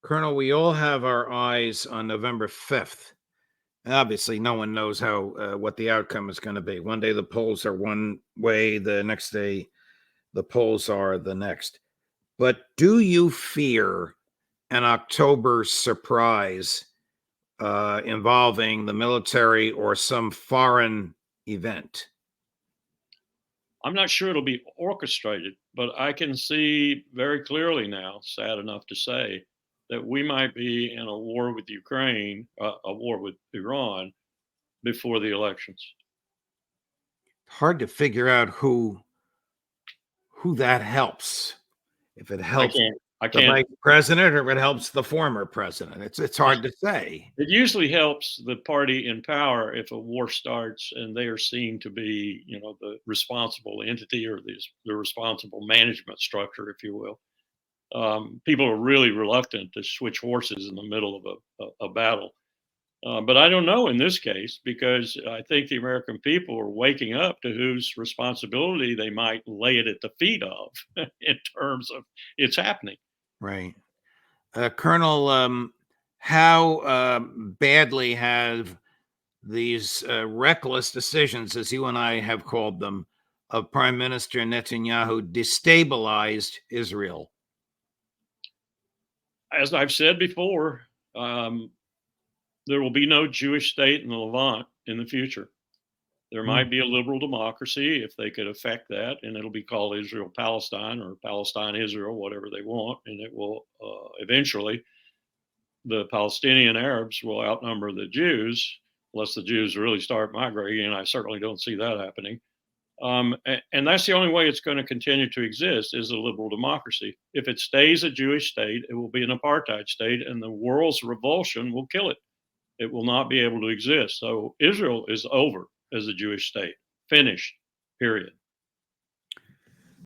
Colonel, we all have our eyes on November 5th. Obviously, no one knows what the outcome is going to be. One day the polls are one way, the next day the polls are the next. But do you fear an October surprise involving the military or some foreign event? I'm not sure it'll be orchestrated, but I can see very clearly now, sad enough to say, that we might be in a war with Ukraine, a war with Iran before the elections. Hard to figure out who that helps. If it I helps can't, I the can't, vice president or if it helps the former president. It's hard to say. it usually helps the party in power if a war starts and they are seen to be, the responsible entity or the responsible management structure, if you will. People are really reluctant to switch horses in the middle of a battle. But I don't know in this case because I think the American people are waking up to whose responsibility they might lay it at the feet of in terms of it's happening. Right. Colonel, how badly have these reckless decisions, as you and I have called them, of Prime Minister Netanyahu destabilized Israel? As I've said before, um, there will be no Jewish state in the Levant in the future. There Hmm. might be a liberal democracy if they could affect that, and it'll be called Israel Palestine or Palestine Israel, whatever they want. And it will eventually, the Palestinian Arabs will outnumber the Jews, unless the Jews really start migrating. And I certainly don't see that happening. And that's the only way it's going to continue to exist is a liberal democracy. If it stays a Jewish state, it will be an apartheid state, and the world's revulsion will kill it. It will not be able to exist. So Israel is over as a Jewish state. Finished. Period.